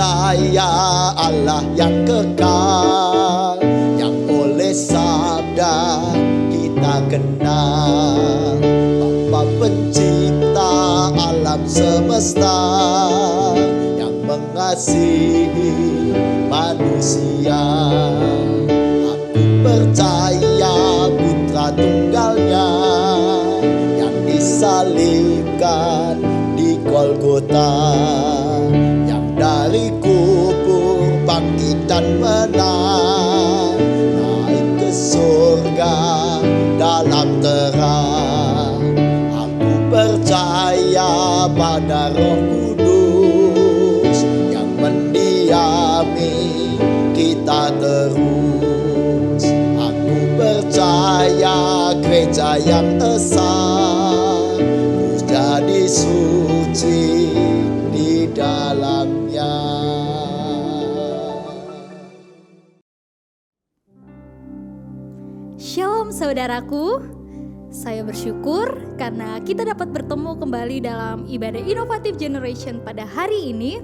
percaya Allah yang kekal, yang oleh sabda kita kenal. Bapa pencipta alam semesta, yang mengasihi manusia. Aku percaya putra tunggalnya yang disalibkan di Golgota, yang dari kubur bangkit dan menang, naik ke surga dalam terang. Aku percaya pada Roh Kudus yang mendiami kita terus. Aku percaya gereja yang esa, ku jadi suci di dalamnya. Shalom saudaraku, saya bersyukur karena kita dapat bertemu kembali dalam ibadah Inovatif Generation pada hari ini.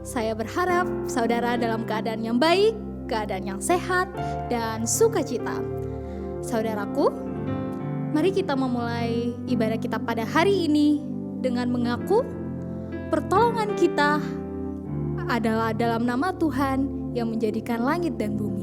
Saya berharap saudara dalam keadaan yang baik, keadaan yang sehat, dan sukacita. Saudaraku, mari kita memulai ibadah kita pada hari ini dengan mengaku pertolongan kita adalah dalam nama Tuhan yang menjadikan langit dan bumi.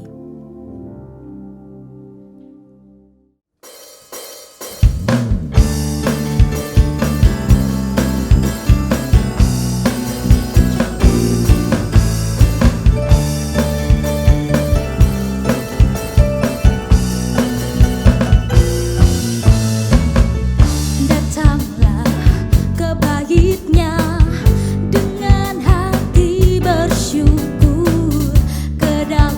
Dengan hati bersyukur ke dalam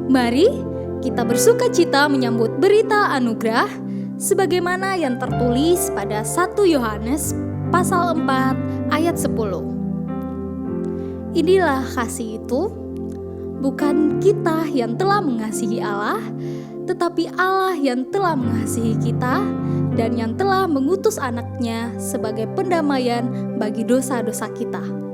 Mari kita bersukacita menyambut berita anugerah sebagaimana yang tertulis pada 1 Yohanes pasal 4 ayat 10. Inilah kasih itu, bukan kita yang telah mengasihi Allah, tetapi Allah yang telah mengasihi kita dan yang telah mengutus anaknya sebagai pendamaian bagi dosa-dosa kita.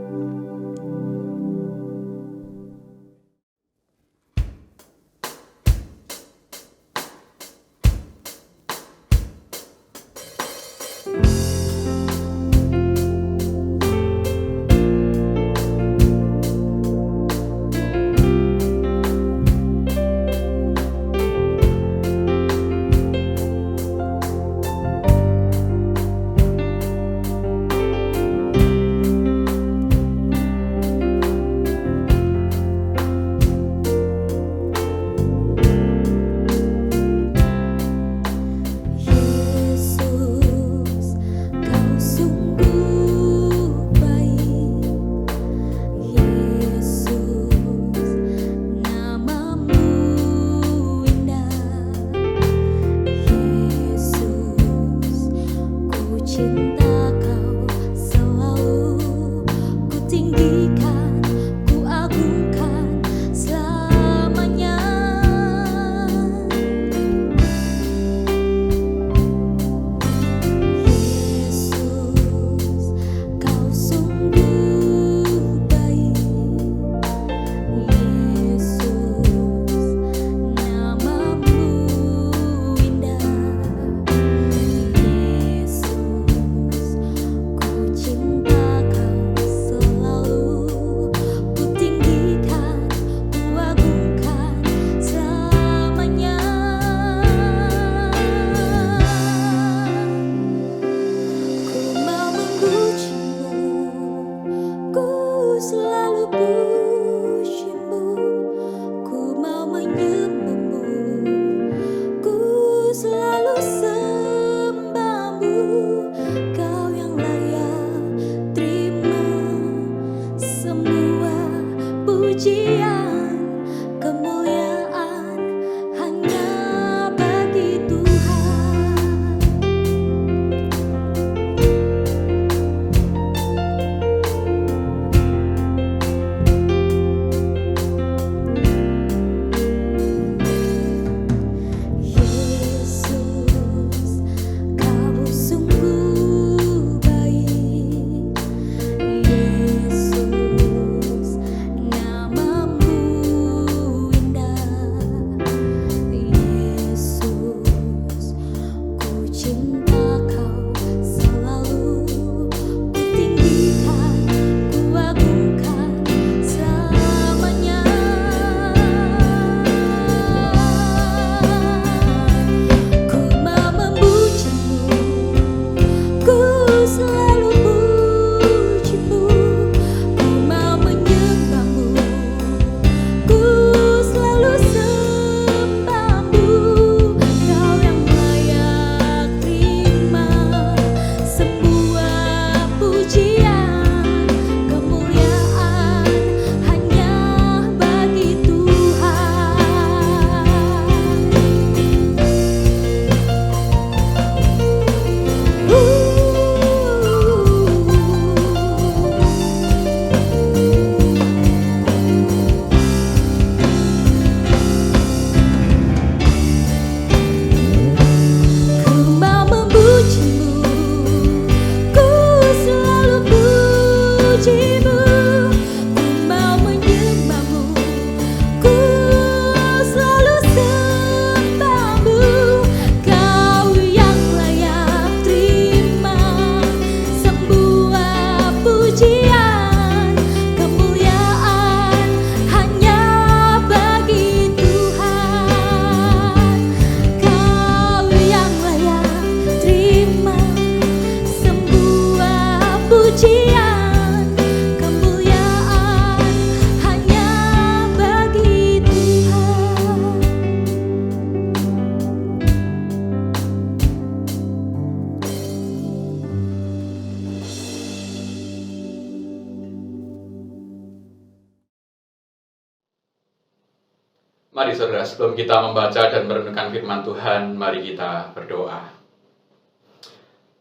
Mari saudara, sebelum kita membaca dan merenungkan firman Tuhan, mari kita berdoa.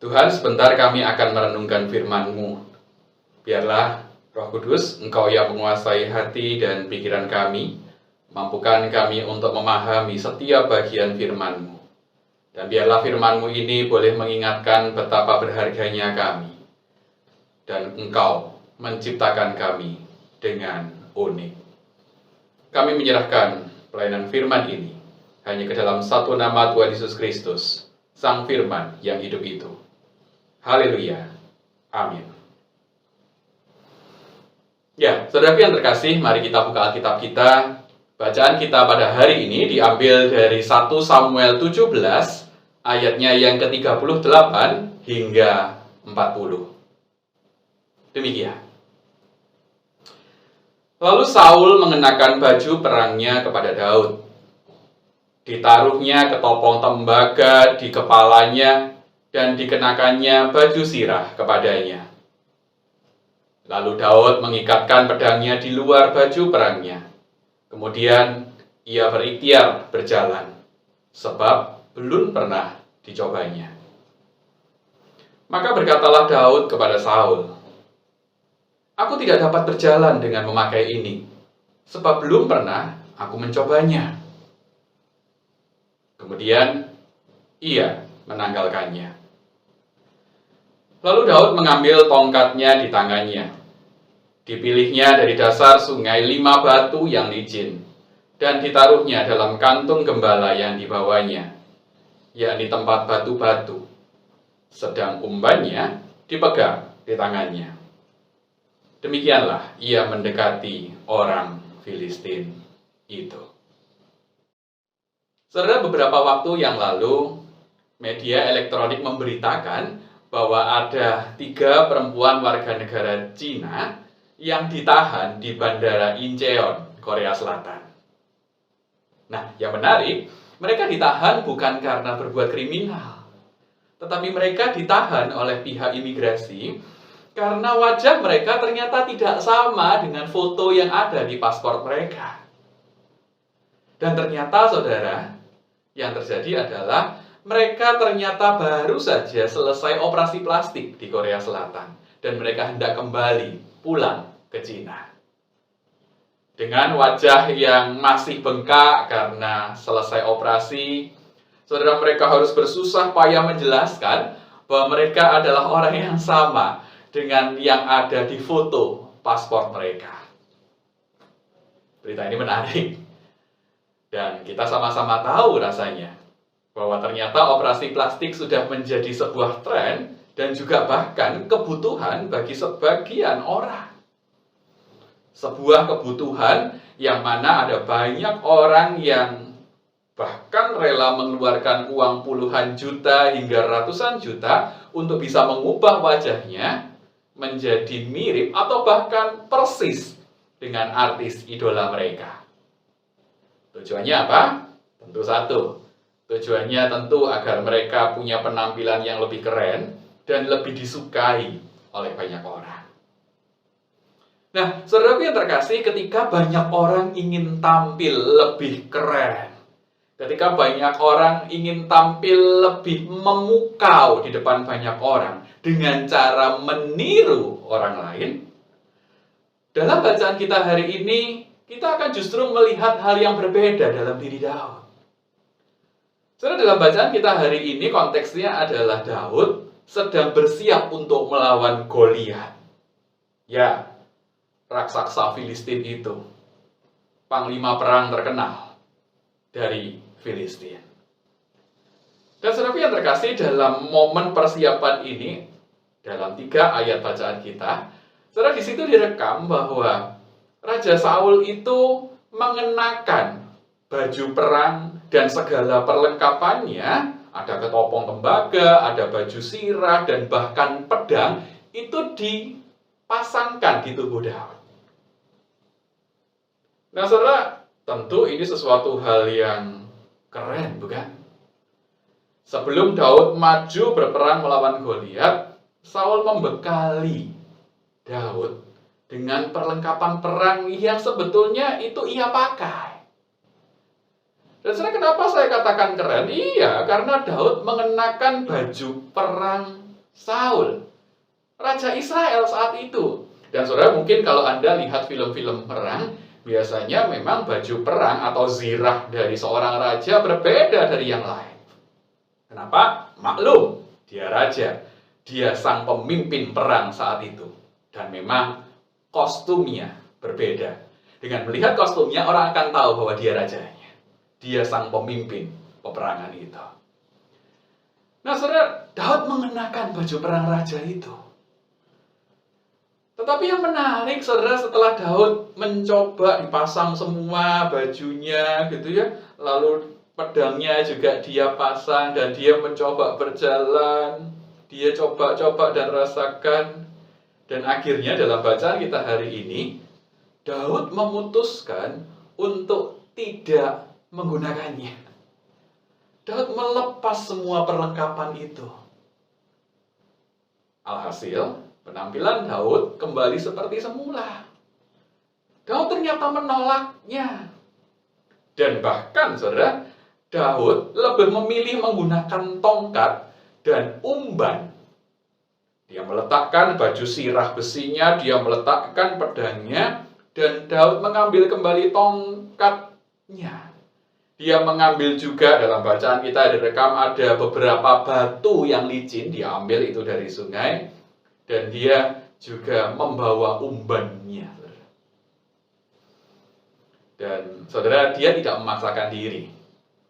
Tuhan, sebentar kami akan merenungkan firman-Mu. Biarlah Roh Kudus, Engkau yang menguasai hati dan pikiran kami, mampukan kami untuk memahami setiap bagian firman-Mu. Dan biarlah firman-Mu ini boleh mengingatkan betapa berharganya kami. Dan Engkau menciptakan kami dengan unik. Kami menyerahkan pelayanan firman ini hanya ke dalam satu nama Tuhan Yesus Kristus, Sang Firman yang hidup itu. Haleluya. Amin. Ya, saudara yang terkasih, mari kita buka Alkitab kita. Bacaan kita pada hari ini diambil dari 1 Samuel 17, ayatnya yang ke-38 hingga 40. Demikian. Lalu Saul mengenakan baju perangnya kepada Daud. Ditaruhnya ketopong tembaga di kepalanya dan dikenakannya baju sirah kepadanya. Lalu Daud mengikatkan pedangnya di luar baju perangnya. Kemudian ia berikhtiar berjalan, sebab belum pernah dicobanya. Maka berkatalah Daud kepada Saul, "Aku tidak dapat berjalan dengan memakai ini, sebab belum pernah aku mencobanya." Kemudian ia menanggalkannya. Lalu Daud mengambil tongkatnya di tangannya. Dipilihnya dari dasar sungai 5 batu yang licin, dan ditaruhnya dalam kantung gembala yang dibawanya, yakni tempat batu-batu, sedang umbannya dipegang di tangannya. Demikianlah ia mendekati orang Filistin itu. Saudara, beberapa waktu yang lalu, media elektronik memberitakan bahwa ada 3 perempuan warga negara Cina yang ditahan di Bandara Incheon, Korea Selatan. Nah, yang menarik, mereka ditahan bukan karena berbuat kriminal, tetapi mereka ditahan oleh pihak imigrasi karena wajah mereka ternyata tidak sama dengan foto yang ada di paspor mereka. Dan ternyata, saudara, yang terjadi adalah mereka ternyata baru saja selesai operasi plastik di Korea Selatan. Dan mereka hendak kembali pulang ke Cina. Dengan wajah yang masih bengkak karena selesai operasi, saudara, mereka harus bersusah payah menjelaskan bahwa mereka adalah orang yang sama dengan yang ada di foto paspor mereka. Berita ini menarik. Dan kita sama-sama tahu rasanya bahwa ternyata operasi plastik sudah menjadi sebuah tren dan juga bahkan kebutuhan bagi sebagian orang. Sebuah kebutuhan yang mana ada banyak orang yang bahkan rela mengeluarkan uang puluhan juta hingga ratusan juta untuk bisa mengubah wajahnya menjadi mirip atau bahkan persis dengan artis idola mereka. Tujuannya apa? Tentu satu. Tujuannya tentu agar mereka punya penampilan yang lebih keren dan lebih disukai oleh banyak orang. Nah, saudaraku yang terkasih, ketika banyak orang ingin tampil lebih keren, ketika banyak orang ingin tampil lebih memukau di depan banyak orang dengan cara meniru orang lain, dalam bacaan kita hari ini, kita akan justru melihat hal yang berbeda dalam diri Daud. Saudara, dalam bacaan kita hari ini konteksnya adalah Daud sedang bersiap untuk melawan Goliat. Ya, raksasa Filistin itu, panglima perang terkenal dari Filistin. Dan saudara yang terkasih, dalam momen persiapan ini, dalam 3 ayat bacaan kita, saudara, di situ direkam bahwa Raja Saul itu mengenakan baju perang dan segala perlengkapannya, ada ketopong tembaga, ada baju sirah, dan bahkan pedang, itu dipasangkan di tubuh Daud. Nah, saudara, tentu ini sesuatu hal yang keren, bukan? Sebelum Daud maju berperang melawan Goliat, Saul membekali Daud dengan perlengkapan perang yang sebetulnya itu ia pakai. Dan sebenarnya kenapa saya katakan keren? Iya, karena Daud mengenakan baju perang Saul, Raja Israel saat itu. Dan saudara mungkin kalau Anda lihat film-film perang, biasanya memang baju perang atau zirah dari seorang raja berbeda dari yang lain. Kenapa? Maklum, dia raja. Dia sang pemimpin perang saat itu. Dan memang kostumnya berbeda. Dengan melihat kostumnya, orang akan tahu bahwa dia rajanya. Dia sang pemimpin peperangan itu. Nah, saudara, Daud mengenakan baju perang raja itu. Tetapi yang menarik, saudara, setelah Daud mencoba dipasang semua bajunya gitu ya, lalu pedangnya juga dia pasang dan dia mencoba berjalan, dia coba-coba dan rasakan, dan akhirnya dalam bacaan kita hari ini, Daud memutuskan untuk tidak menggunakannya. Daud melepas semua perlengkapan itu. Alhasil, penampilan Daud kembali seperti semula. Daud ternyata menolaknya. Dan bahkan, saudara, Daud lebih memilih menggunakan tongkat dan umban. Dia meletakkan baju sirah besinya, dia meletakkan pedangnya, dan Daud mengambil kembali tongkatnya. Dia mengambil juga, dalam bacaan kita direkam ada beberapa batu yang licin, dia ambil itu dari sungai, dan dia juga membawa umbannya. Dan saudara, dia tidak memaksakan diri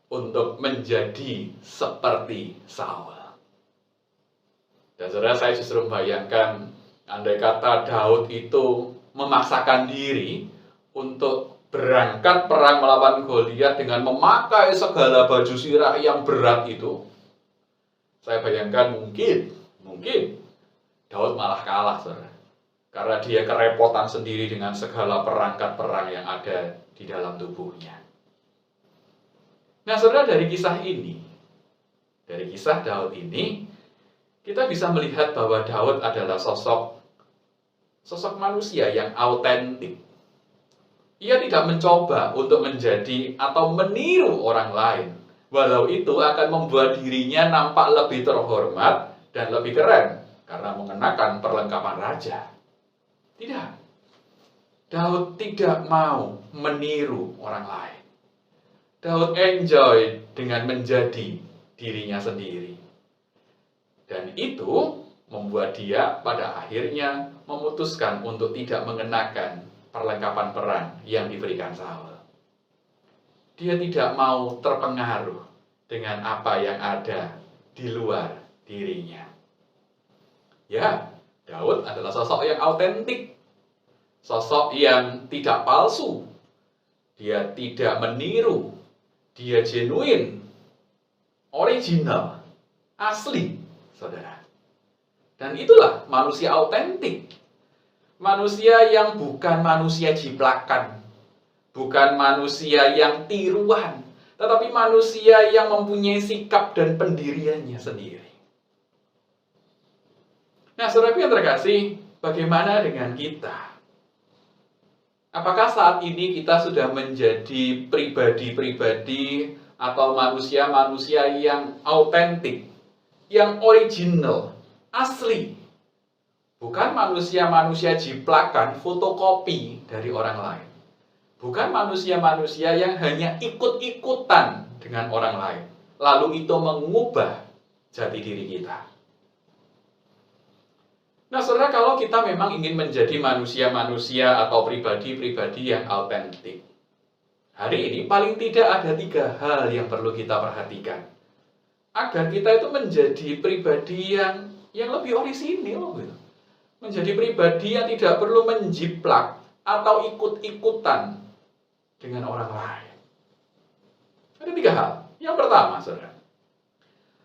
untuk menjadi seperti Saul. Dan saudara, saya justru membayangkan, andai kata Daud itu memaksakan diri untuk berangkat perang melawan Goliat dengan memakai segala baju sirah yang berat itu, saya bayangkan mungkin Daud malah kalah, saudara. Karena dia kerepotan sendiri dengan segala perangkat perang yang ada di dalam tubuhnya. Nah, saudara, dari kisah ini, dari kisah Daud ini, kita bisa melihat bahwa Daud adalah sosok manusia yang autentik. Ia tidak mencoba untuk menjadi atau meniru orang lain, walau itu akan membuat dirinya nampak lebih terhormat dan lebih keren karena mengenakan perlengkapan raja. Tidak. Daud tidak mau meniru orang lain. Daud enjoy dengan menjadi dirinya sendiri. Dan itu membuat dia pada akhirnya memutuskan untuk tidak mengenakan perlengkapan perang yang diberikan Saul. Dia tidak mau terpengaruh dengan apa yang ada di luar dirinya. Ya, Daud adalah sosok yang autentik, sosok yang tidak palsu. Dia tidak meniru, dia genuine, original, asli, saudara. Dan itulah manusia autentik. Manusia yang bukan manusia jiplakan, bukan manusia yang tiruan, tetapi manusia yang mempunyai sikap dan pendiriannya sendiri. Nah, saudaraku yang terkasih, bagaimana dengan kita? Apakah saat ini kita sudah menjadi pribadi-pribadi atau manusia-manusia yang autentik, yang original, asli? Bukan manusia-manusia jiplakan, fotokopi dari orang lain. Bukan manusia-manusia yang hanya ikut-ikutan dengan orang lain. Lalu itu mengubah jati diri kita. Nah, saudara, kalau kita memang ingin menjadi manusia-manusia atau pribadi-pribadi yang autentik, hari ini paling tidak ada 3 hal yang perlu kita perhatikan. Agar kita itu menjadi pribadi yang lebih orisinil, gitu. Menjadi pribadi yang tidak perlu menjiplak atau ikut-ikutan dengan orang lain. Ada 3 hal. Yang pertama, saudara.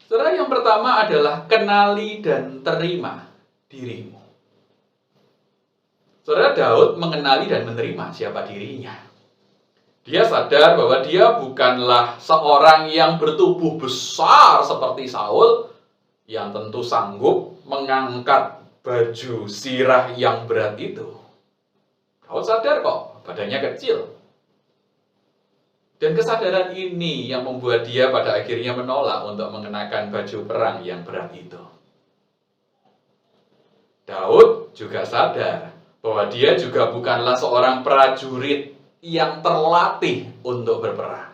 Saudara, yang pertama adalah kenali dan terima dirimu. Saudara, Daud mengenali dan menerima siapa dirinya. Dia sadar bahwa dia bukanlah seorang yang bertubuh besar seperti Saul, yang tentu sanggup mengangkat baju sirah yang berat itu. Daud sadar kok, badannya kecil. Dan kesadaran ini yang membuat dia pada akhirnya menolak untuk mengenakan baju perang yang berat itu. Daud juga sadar bahwa dia juga bukanlah seorang prajurit yang terlatih untuk berperang.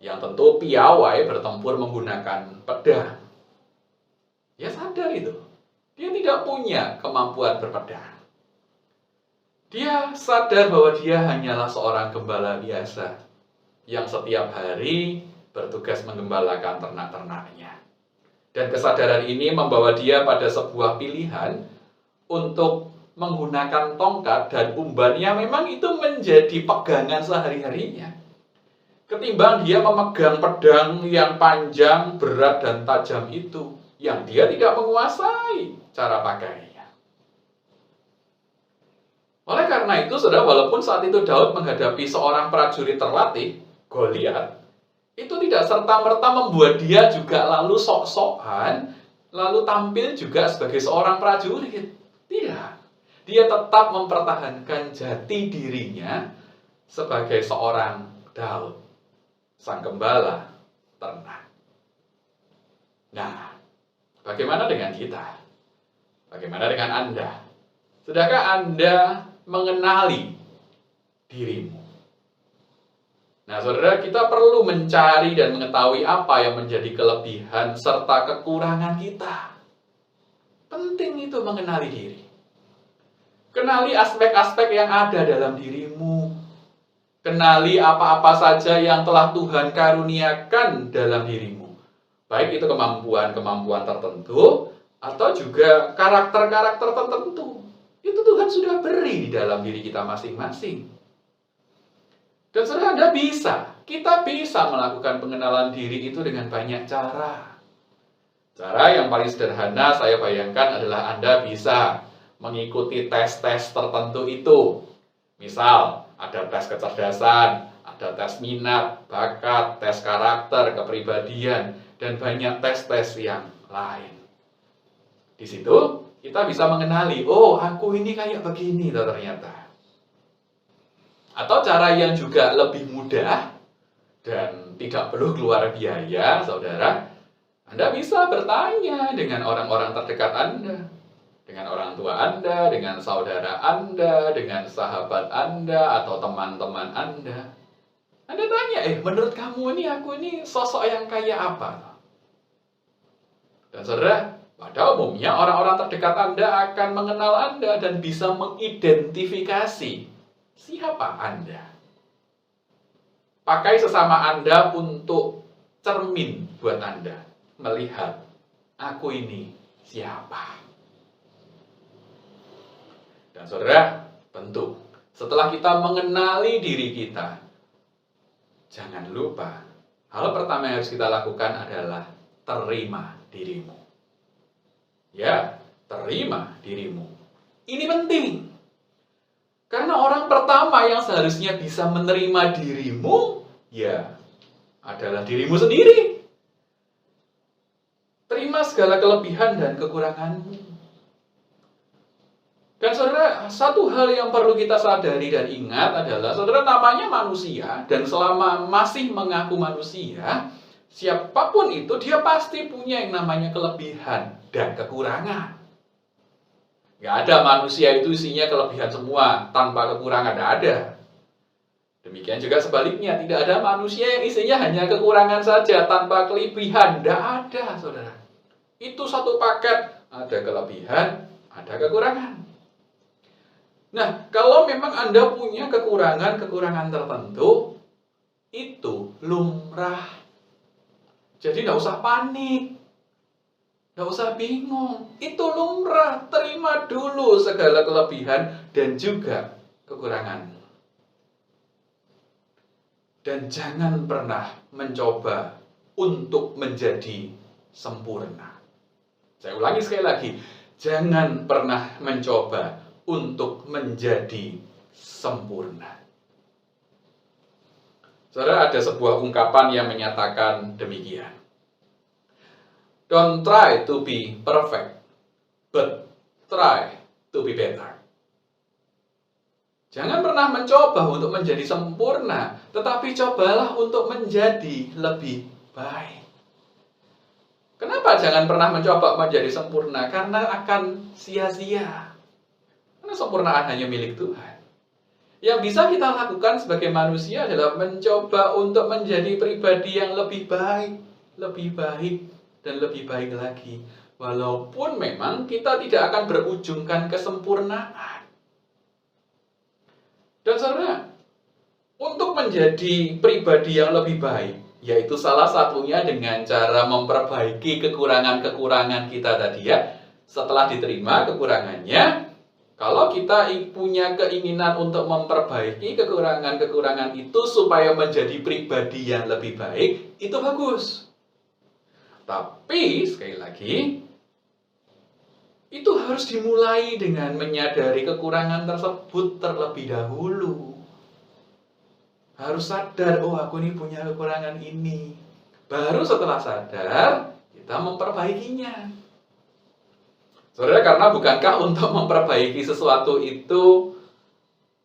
Yang tentu piawai bertempur menggunakan pedang. Dia sadar itu. Dia tidak punya kemampuan berpedang. Dia sadar bahwa dia hanyalah seorang gembala biasa yang setiap hari bertugas menggembalakan ternak-ternaknya. Dan kesadaran ini membawa dia pada sebuah pilihan untuk menggunakan tongkat dan umban yang memang itu menjadi pegangan sehari-harinya. Ketimbang dia memegang pedang yang panjang, berat, dan tajam itu, yang dia tidak menguasai cara pakainya. Oleh karena itu, saudara, walaupun saat itu Daud menghadapi seorang prajurit terlatih, Goliat, itu tidak serta-merta membuat dia juga lalu sok-sokan, lalu tampil juga sebagai seorang prajurit. Tidak. Dia tetap mempertahankan jati dirinya sebagai seorang Daud, sang gembala ternak. Nah, bagaimana dengan kita? Bagaimana dengan Anda? Sudahkah Anda mengenali dirimu? Nah, saudara, kita perlu mencari dan mengetahui apa yang menjadi kelebihan serta kekurangan kita. Penting itu mengenali diri. Kenali aspek-aspek yang ada dalam dirimu. Kenali apa-apa saja yang telah Tuhan karuniakan dalam dirimu. Baik itu kemampuan-kemampuan tertentu atau juga karakter-karakter tertentu. Itu Tuhan sudah beri di dalam diri kita masing-masing. Dan saudara, kita bisa melakukan pengenalan diri itu dengan banyak cara. Cara yang paling sederhana saya bayangkan adalah Anda bisa mengikuti tes-tes tertentu itu. Misal, ada tes kecerdasan, ada tes minat, bakat, tes karakter, kepribadian, dan banyak tes-tes yang lain. Di situ, kita bisa mengenali, oh, aku ini kayak begini ternyata. Atau cara yang juga lebih mudah dan tidak perlu keluar biaya, saudara, Anda bisa bertanya dengan orang-orang terdekat Anda, dengan orang tua Anda, dengan saudara Anda, dengan sahabat Anda, atau teman-teman Anda. Anda tanya, menurut kamu ini, aku ini sosok yang kayak apa? Dan saudara, pada umumnya orang-orang terdekat Anda akan mengenal Anda dan bisa mengidentifikasi siapa Anda. Pakai sesama Anda untuk cermin buat Anda. Melihat, aku ini siapa. Dan saudara, tentu, setelah kita mengenali diri kita, jangan lupa, hal pertama yang harus kita lakukan adalah terima dirimu. Ya, terima dirimu. Ini penting. Karena orang pertama yang seharusnya bisa menerima dirimu, ya, adalah dirimu sendiri. Terima segala kelebihan dan kekuranganmu. Dan saudara, satu hal yang perlu kita sadari dan ingat adalah, saudara, namanya manusia, dan selama masih mengaku manusia, siapapun itu, dia pasti punya yang namanya kelebihan dan kekurangan. Gak ada manusia itu isinya kelebihan semua, tanpa kekurangan, tidak ada. Demikian juga sebaliknya, tidak ada manusia yang isinya hanya kekurangan saja, tanpa kelebihan, tidak ada, saudara. Itu satu paket, ada kelebihan, ada kekurangan. Nah, kalau memang Anda punya kekurangan-kekurangan tertentu, itu lumrah. Jadi tidak usah panik. Tidak usah bingung, itu lumrah, terima dulu segala kelebihan dan juga kekurangan. Dan jangan pernah mencoba untuk menjadi sempurna. Saya ulangi sekali lagi, jangan pernah mencoba untuk menjadi sempurna. Saudara, ada sebuah ungkapan yang menyatakan demikian. Don't try to be perfect, but try to be better. Jangan pernah mencoba untuk menjadi sempurna, tetapi cobalah untuk menjadi lebih baik. Kenapa jangan pernah mencoba menjadi sempurna? Karena akan sia-sia. Karena sempurnaan hanya milik Tuhan. Yang bisa kita lakukan sebagai manusia adalah mencoba untuk menjadi pribadi yang lebih baik, dan lebih baik lagi. Walaupun memang kita tidak akan berujungkan kesempurnaan. Dan saudara, untuk menjadi pribadi yang lebih baik, yaitu salah satunya dengan cara memperbaiki kekurangan-kekurangan kita tadi ya. Setelah diterima kekurangannya, kalau kita punya keinginan untuk memperbaiki kekurangan-kekurangan itu supaya menjadi pribadi yang lebih baik, itu bagus. Tapi, sekali lagi, itu harus dimulai dengan menyadari kekurangan tersebut terlebih dahulu. Harus sadar, oh aku ini punya kekurangan ini. Baru setelah sadar, kita memperbaikinya. Saudara, karena bukankah untuk memperbaiki sesuatu itu,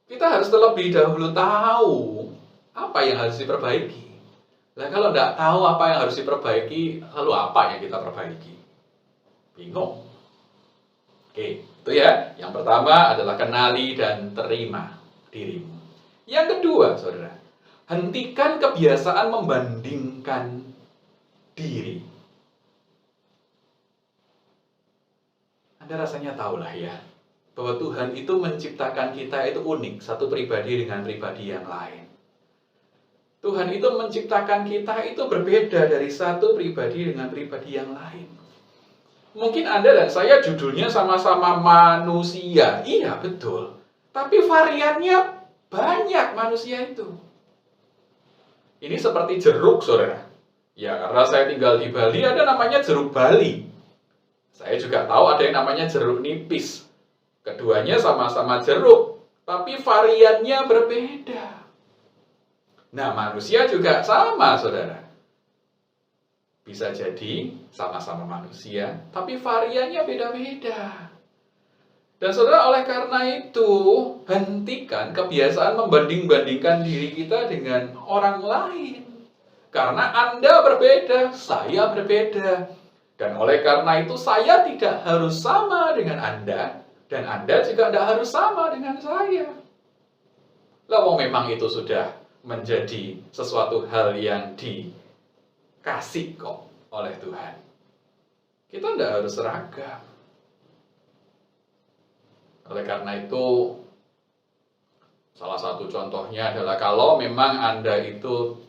kita harus terlebih dahulu tahu apa yang harus diperbaiki. Nah, kalau tidak tahu apa yang harus diperbaiki, lalu apa yang kita perbaiki? Bingung. Oke, itu ya. Yang pertama adalah kenali dan terima dirimu. Yang kedua, saudara, hentikan kebiasaan membandingkan diri. Anda rasanya tahulah ya, bahwa Tuhan itu menciptakan kita itu unik, satu pribadi dengan pribadi yang lain. Tuhan itu menciptakan kita itu berbeda dari satu pribadi dengan pribadi yang lain. Mungkin Anda dan saya judulnya sama-sama manusia. Iya, betul. Tapi variannya banyak manusia itu. Ini seperti jeruk, saudara. Ya, karena saya tinggal di Bali, ada namanya jeruk Bali. Saya juga tahu ada yang namanya jeruk nipis. Keduanya sama-sama jeruk, tapi variannya berbeda. Nah, manusia juga sama, saudara. Bisa jadi sama-sama manusia, tapi variannya beda-beda. Dan saudara, oleh karena itu, hentikan kebiasaan membanding-bandingkan diri kita dengan orang lain. Karena Anda berbeda, saya berbeda. Dan oleh karena itu, saya tidak harus sama dengan Anda, dan Anda juga tidak harus sama dengan saya. Lalu memang itu sudah menjadi sesuatu hal yang dikasih kok oleh Tuhan. Kita tidak harus seragam. Oleh karena itu, salah satu contohnya adalah kalau memang Anda itu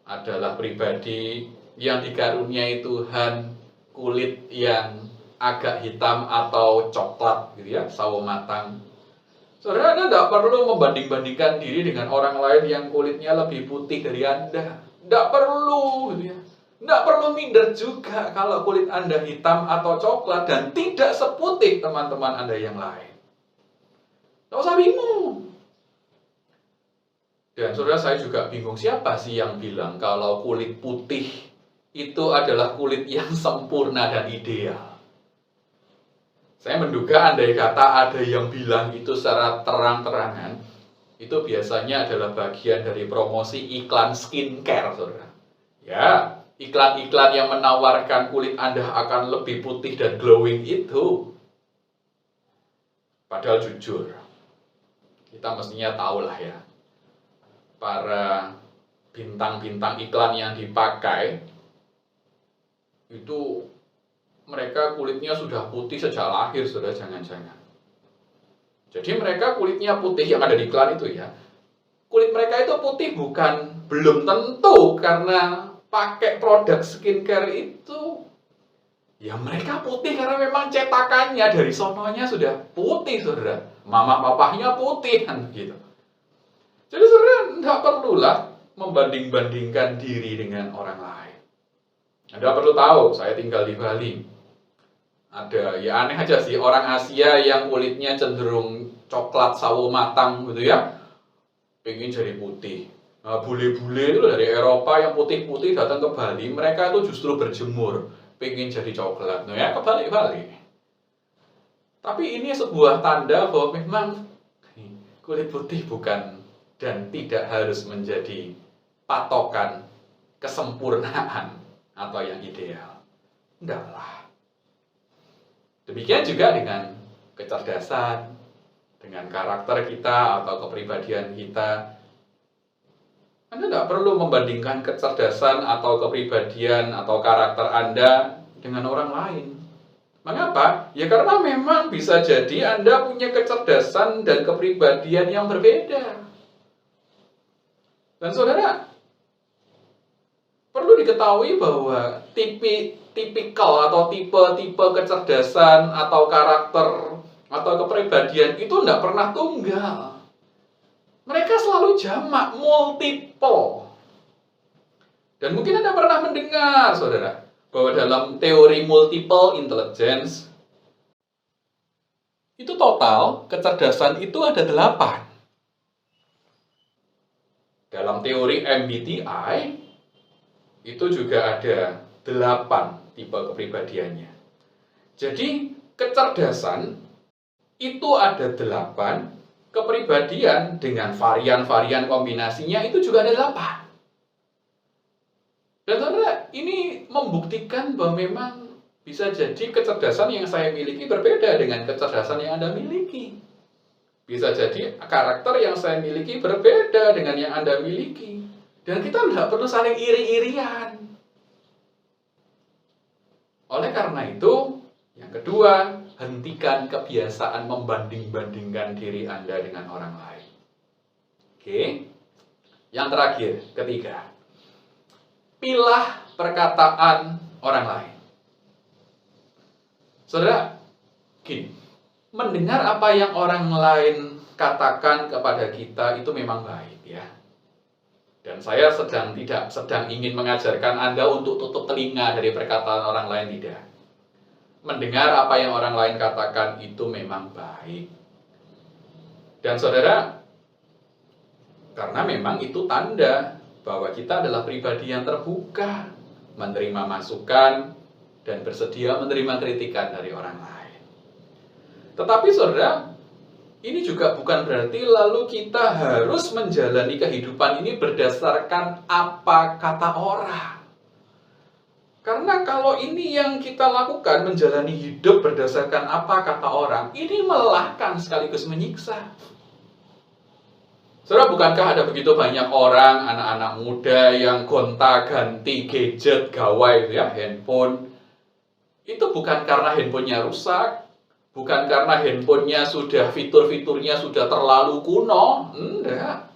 adalah pribadi yang dikaruniai Tuhan kulit yang agak hitam atau coklat gitu ya, sawo matang. Saudara, Anda tidak perlu membanding-bandingkan diri dengan orang lain yang kulitnya lebih putih dari Anda. Tidak perlu gitu ya. Tidak perlu minder juga kalau kulit Anda hitam atau coklat dan tidak seputih teman-teman Anda yang lain. Tidak usah bingung. Dan saudara, saya juga bingung, siapa sih yang bilang kalau kulit putih itu adalah kulit yang sempurna dan ideal? Saya menduga andai kata ada yang bilang itu secara terang-terangan, itu biasanya adalah bagian dari promosi iklan skincare, saudara. Ya, iklan-iklan yang menawarkan kulit Anda akan lebih putih dan glowing itu. Padahal jujur, kita mestinya tahulah ya, para bintang-bintang iklan yang dipakai itu mereka kulitnya sudah putih sejak lahir, sudah jangan-jangan. Jadi mereka kulitnya putih yang ada di iklan itu ya. Kulit mereka itu putih belum tentu karena pakai produk skincare itu. Ya mereka putih karena memang cetakannya dari sononya sudah putih, saudara. Mama papahnya putih kan gitu. Jadi saudara, tidak perlulah membanding-bandingkan diri dengan orang lain. Anda perlu tahu, saya tinggal di Bali. Ada, ya aneh aja sih, orang Asia yang kulitnya cenderung coklat sawo matang gitu ya, pengen jadi putih. Nah, bule-bule itu dari Eropa yang putih-putih datang ke Bali, mereka itu justru berjemur, pengen jadi coklat. Nah ya, kebalik-balik. Tapi ini sebuah tanda bahwa memang kulit putih bukan dan tidak harus menjadi patokan kesempurnaan atau yang ideal. Enggaklah. Demikian juga dengan kecerdasan, dengan karakter kita atau kepribadian kita. Anda tidak perlu membandingkan kecerdasan atau kepribadian atau karakter Anda dengan orang lain. Mengapa? Ya karena memang bisa jadi Anda punya kecerdasan dan kepribadian yang berbeda. Dan saudara, perlu diketahui bahwa tipikal atau tipe-tipe kecerdasan atau karakter atau kepribadian itu tidak pernah tunggal. Mereka selalu jamak, multiple. Dan mungkin Anda pernah mendengar, saudara, bahwa dalam teori multiple intelligence, itu total kecerdasan itu ada 8. Dalam teori MBTI, itu juga ada 8 tipe kepribadiannya. Jadi, kecerdasan itu ada 8, kepribadian dengan varian-varian kombinasinya itu juga ada 8. Dan saudara, ini membuktikan bahwa memang bisa jadi kecerdasan yang saya miliki berbeda dengan kecerdasan yang Anda miliki. Bisa jadi karakter yang saya miliki berbeda dengan yang Anda miliki. Dan kita tidak perlu saling iri-irian. Oleh karena itu, yang kedua, hentikan kebiasaan membanding-bandingkan diri Anda dengan orang lain. Oke. Yang terakhir, ketiga. Pilah perkataan orang lain. Saudara, gini, mendengar apa yang orang lain katakan kepada kita itu memang baik ya. Dan saya tidak sedang ingin mengajarkan Anda untuk tutup telinga dari perkataan orang lain, tidak. Mendengar apa yang orang lain katakan itu memang baik. Dan saudara, karena memang itu tanda bahwa kita adalah pribadi yang terbuka, menerima masukan, dan bersedia menerima kritikan dari orang lain. Tetapi saudara, ini juga bukan berarti lalu kita harus menjalani kehidupan ini berdasarkan apa kata orang. Karena kalau ini yang kita lakukan, menjalani hidup berdasarkan apa kata orang, ini melelahkan sekaligus menyiksa. Saudara, bukankah ada begitu banyak orang, anak-anak muda yang gonta-ganti gadget, gawai, ya, handphone. Itu bukan karena handphonenya rusak, bukan karena handphonenya sudah fitur-fiturnya sudah terlalu kuno, enggak.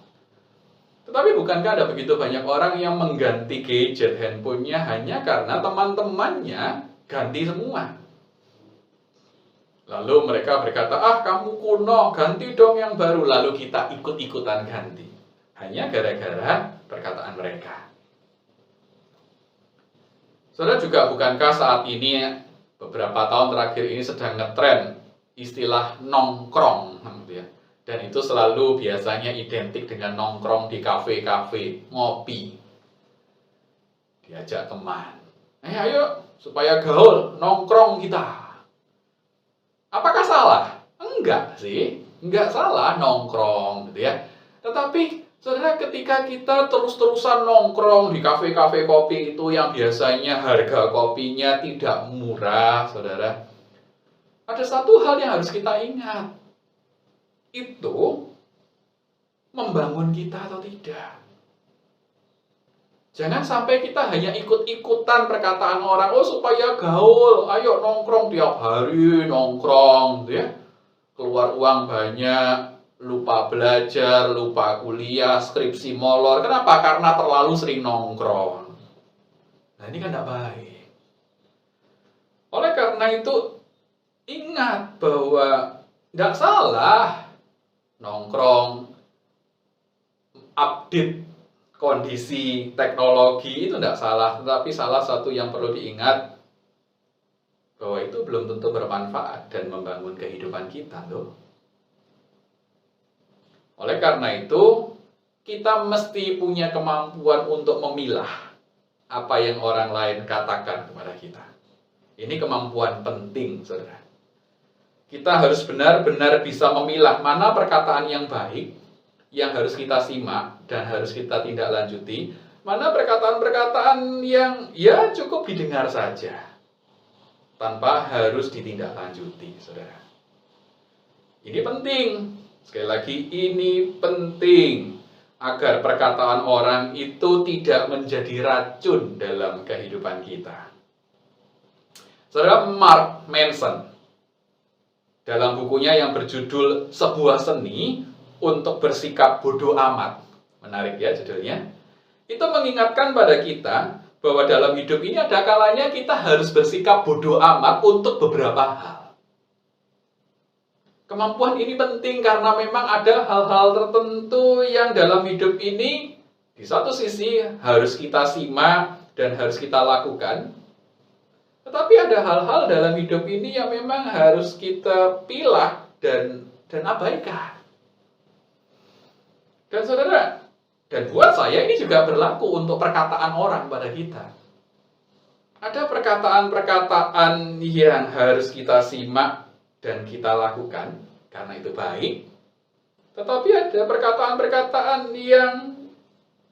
Tetapi bukankah ada begitu banyak orang yang mengganti gadget handphonenya hanya karena teman-temannya ganti semua. Lalu mereka berkata, kamu kuno, ganti dong yang baru. Lalu kita ikut-ikutan ganti. Hanya gara-gara perkataan mereka. Saudara, juga bukankah saat ini, beberapa tahun terakhir ini sedang ngetren istilah nongkrong. Dan itu selalu biasanya identik dengan nongkrong di kafe-kafe, ngopi. Diajak teman. Ayo, supaya gaul, nongkrong kita. Apakah salah? Enggak sih, enggak salah nongkrong gitu ya. Tetapi saudara, ketika kita terus-terusan nongkrong di kafe-kafe kopi itu yang biasanya harga kopinya tidak murah, saudara, ada satu hal yang harus kita ingat. Itu membangun kita atau tidak. Jangan sampai kita hanya ikut-ikutan perkataan orang, supaya gaul, ayo nongkrong tiap hari, nongkrong, gitu ya. Keluar uang banyak, lupa belajar, lupa kuliah, skripsi molor. Kenapa? Karena terlalu sering nongkrong. Nah, ini kan tidak baik. Oleh karena itu, ingat bahwa tidak salah nongkrong, update kondisi teknologi itu tidak salah, tetapi salah satu yang perlu diingat bahwa itu belum tentu bermanfaat dan membangun kehidupan kita loh. Oleh karena itu, kita mesti punya kemampuan untuk memilah apa yang orang lain katakan kepada kita. Ini kemampuan penting, saudara. Kita harus benar-benar bisa memilah mana perkataan yang baik, yang harus kita simak dan harus kita tindak lanjuti, mana perkataan-perkataan yang ya cukup didengar saja, tanpa harus ditindaklanjuti, saudara. Ini penting, sekali lagi ini penting, agar perkataan orang itu tidak menjadi racun dalam kehidupan kita. Saudara, Mark Manson, dalam bukunya yang berjudul Sebuah Seni untuk Bersikap Bodoh Amat, menarik ya judulnya, itu mengingatkan pada kita bahwa dalam hidup ini ada kalanya kita harus bersikap bodoh amat untuk beberapa hal. Kemampuan ini penting karena memang ada hal-hal tertentu yang dalam hidup ini di satu sisi harus kita simak dan harus kita lakukan. Tetapi ada hal-hal dalam hidup ini yang memang harus kita pilah dan abaikan. Dan saudara, dan buat saya ini juga berlaku untuk perkataan orang pada kita. Ada perkataan-perkataan yang harus kita simak dan kita lakukan, karena itu baik. Tetapi ada perkataan-perkataan yang,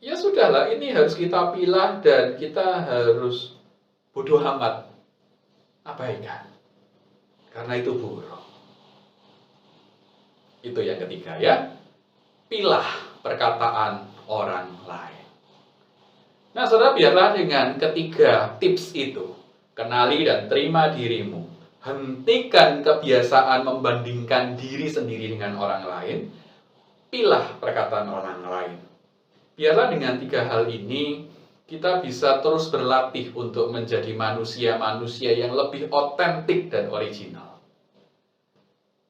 ya sudahlah, ini harus kita pilah dan kita harus bodoh amat, abaikan. Karena itu buruk. Itu yang ketiga ya, pilah perkataan orang lain. Nah saudara, biarlah dengan ketiga tips itu, kenali dan terima dirimu, hentikan kebiasaan membandingkan diri sendiri dengan orang lain, pilah perkataan orang lain. Biarlah dengan tiga hal ini, kita bisa terus berlatih untuk menjadi manusia-manusia yang lebih otentik dan original.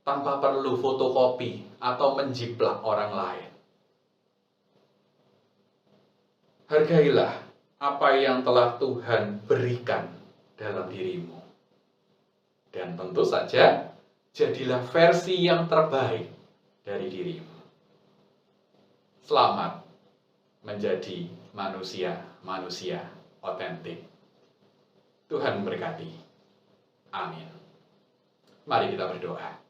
Tanpa perlu fotokopi atau menjiplak orang lain. Hargailah apa yang telah Tuhan berikan dalam dirimu. Dan tentu saja, jadilah versi yang terbaik dari dirimu. Selamat menjadi manusia-manusia otentik. Tuhan memberkati. Amin. Mari kita berdoa.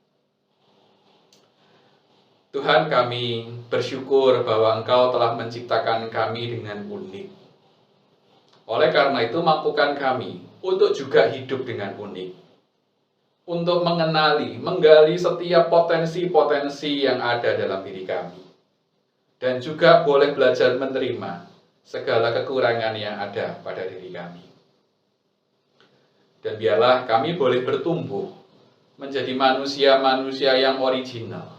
Tuhan, kami bersyukur bahwa Engkau telah menciptakan kami dengan unik. Oleh karena itu, mampukan kami untuk juga hidup dengan unik. Untuk mengenali, menggali setiap potensi-potensi yang ada dalam diri kami. Dan juga boleh belajar menerima segala kekurangan yang ada pada diri kami. Dan biarlah kami boleh bertumbuh menjadi manusia-manusia yang original.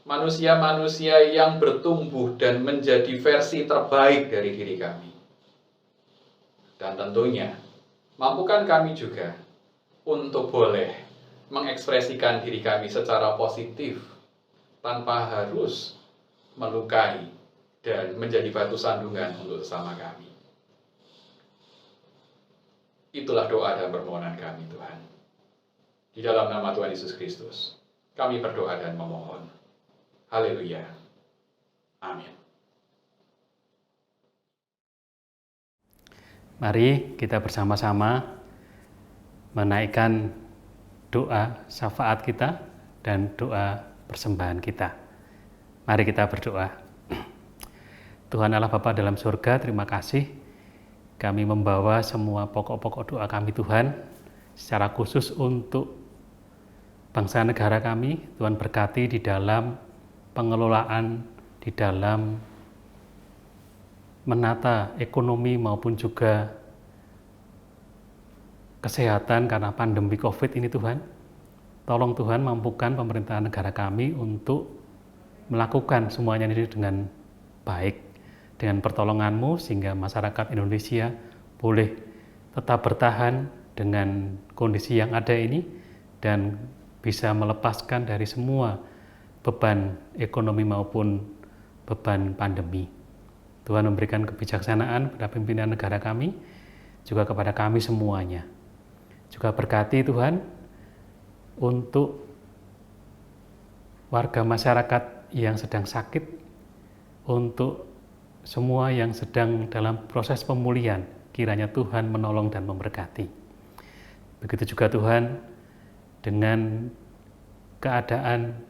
Manusia-manusia yang bertumbuh dan menjadi versi terbaik dari diri kami. Dan tentunya, mampukan kami juga untuk boleh mengekspresikan diri kami secara positif, tanpa harus melukai dan menjadi batu sandungan untuk sesama kami. Itulah doa dan permohonan kami, Tuhan. Di dalam nama Tuhan Yesus Kristus, kami berdoa dan memohon. Haleluya. Amin. Mari kita bersama-sama menaikkan doa syafaat kita dan doa persembahan kita. Mari kita berdoa. Tuhan Allah Bapa dalam surga, terima kasih kami membawa semua pokok-pokok doa kami Tuhan, secara khusus untuk bangsa negara kami. Tuhan berkati di dalam pengelolaan, di dalam menata ekonomi maupun juga kesehatan karena pandemi COVID ini Tuhan. Tolong Tuhan mampukan pemerintahan negara kami untuk melakukan semuanya ini dengan baik, dengan pertolongan-Mu, sehingga masyarakat Indonesia boleh tetap bertahan dengan kondisi yang ada ini dan bisa melepaskan dari semua beban ekonomi maupun beban pandemi. Tuhan memberikan kebijaksanaan pada pimpinan negara kami, juga kepada kami semuanya. Juga berkati Tuhan untuk warga masyarakat yang sedang sakit, untuk semua yang sedang dalam proses pemulihan, kiranya Tuhan menolong dan memberkati. Begitu juga Tuhan dengan keadaan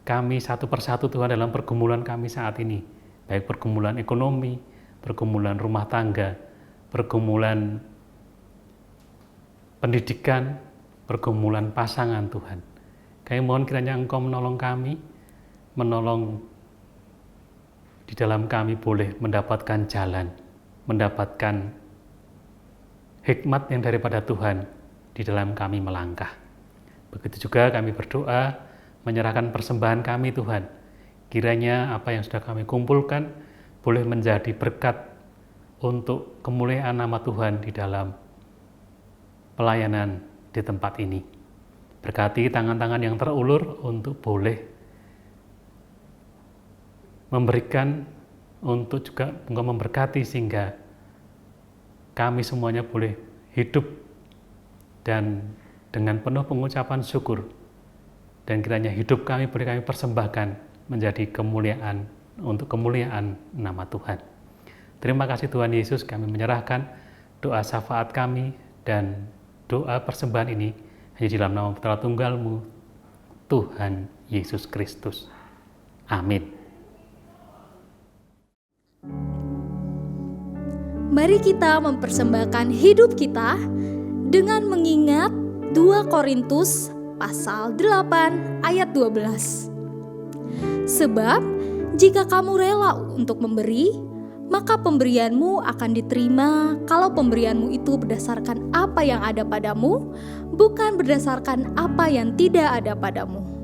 kami satu persatu Tuhan dalam pergumulan kami saat ini, baik pergumulan ekonomi, pergumulan rumah tangga, pergumulan pendidikan, pergumulan pasangan Tuhan. Kami mohon kiranya Engkau menolong kami, menolong di dalam kami boleh mendapatkan jalan, mendapatkan hikmat yang daripada Tuhan di dalam kami melangkah. Begitu juga kami berdoa, menyerahkan persembahan kami Tuhan. Kiranya apa yang sudah kami kumpulkan boleh menjadi berkat untuk kemuliaan nama Tuhan di dalam pelayanan di tempat ini. Berkati tangan-tangan yang terulur untuk boleh memberikan, untuk juga Engkau memberkati sehingga kami semuanya boleh hidup dan dengan penuh pengucapan syukur, dan kiranya hidup kami boleh kami persembahkan menjadi kemuliaan, untuk kemuliaan nama Tuhan. Terima kasih Tuhan Yesus, kami menyerahkan doa syafaat kami dan doa persembahan ini hanya di dalam nama Putra Tunggal-Mu, Tuhan Yesus Kristus. Amin. Mari kita mempersembahkan hidup kita dengan mengingat 2 Korintus pasal 8 ayat 12. Sebab jika kamu rela untuk memberi, maka pemberianmu akan diterima kalau pemberianmu itu berdasarkan apa yang ada padamu, bukan berdasarkan apa yang tidak ada padamu.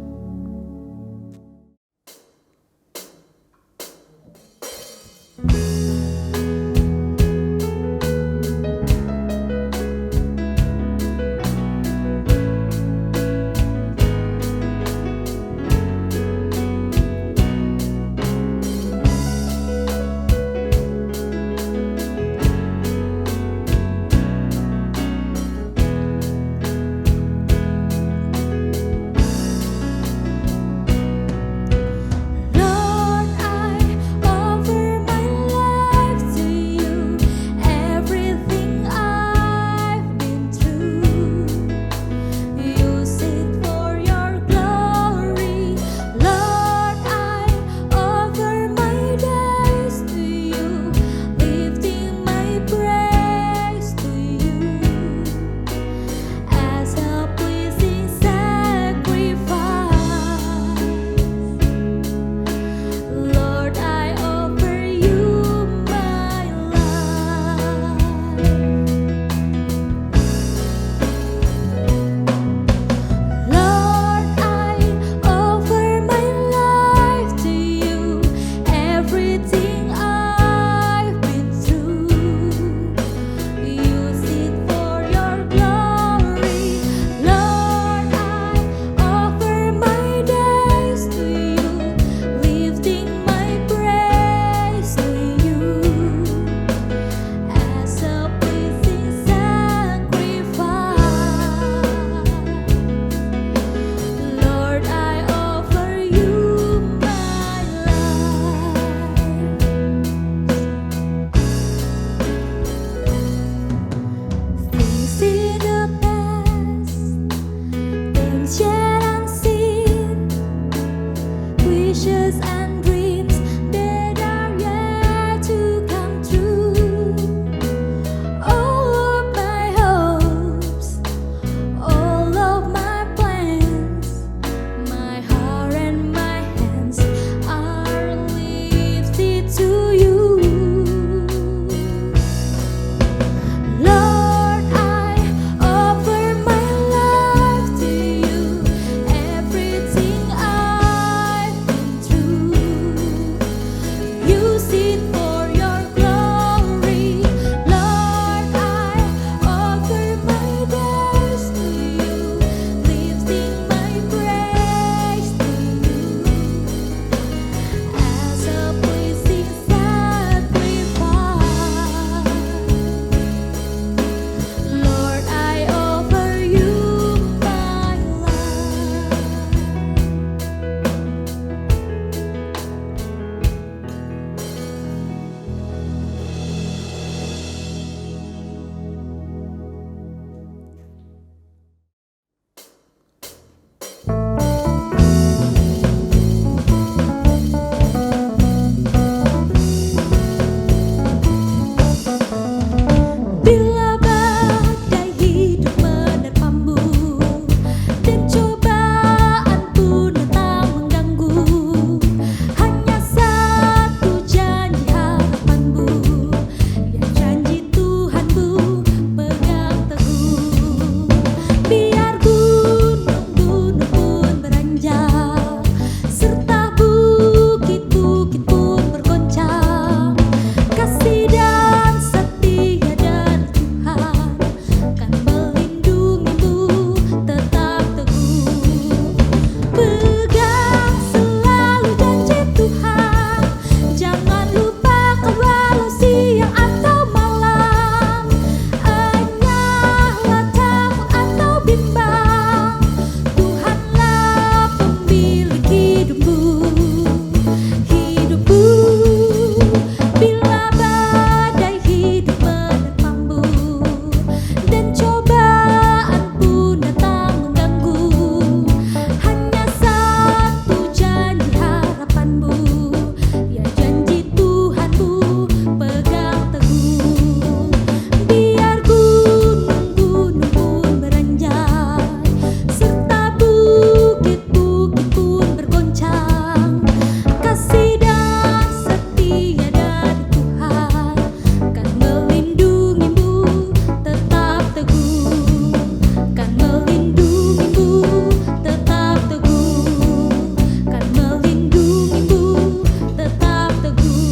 Pegang selalu janji Tuhan, jangan lupakan walau siang atau malam. Enyahlah takut atau bimbang, Tuhanlah pemilik hidupmu. Hidupku bila badai hidup menerpamu dan cobaan pun datang mengganggu, hanya satu janji harapanmu, ya janji Tuhanmu pegang teguh. Biar gunung-gunung pun beranjak, serta bukit-bukit pun bergoncang, kasih dan setia dari Tuhan kan melindungimu tetap teguh, kan melindungimu tetap teguh, kan melindungimu tetap teguh.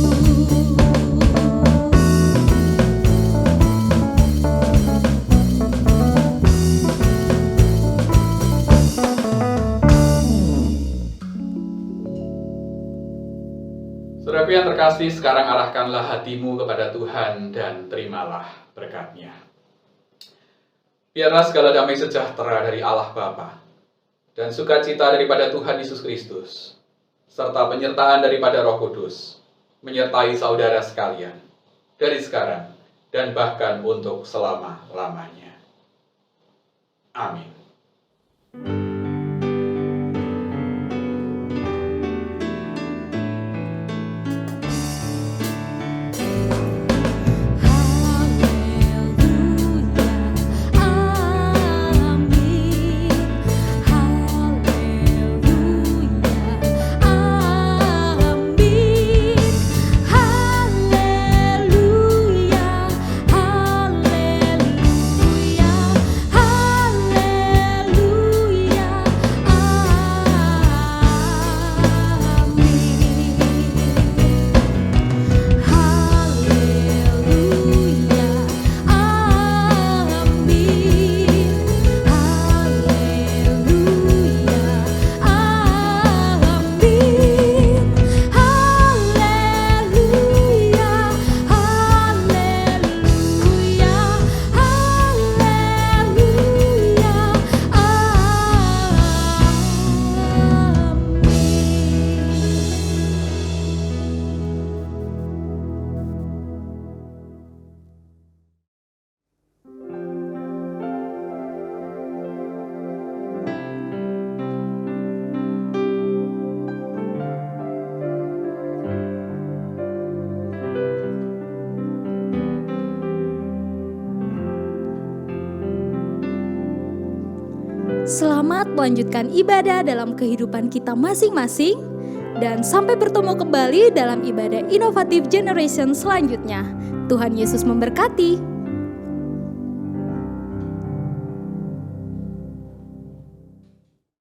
Saudaraku yang terkasih, sekarang arahkanlah hatimu kepada Tuhan dan terimalah berkat-Nya. Biarlah segala damai sejahtera dari Allah Bapa dan sukacita daripada Tuhan Yesus Kristus, serta penyertaan daripada Roh Kudus, menyertai saudara sekalian, dari sekarang dan bahkan untuk selama-lamanya. Amin. Selamat melanjutkan ibadah dalam kehidupan kita masing-masing, dan sampai bertemu kembali dalam ibadah Innovative Generation selanjutnya. Tuhan Yesus memberkati.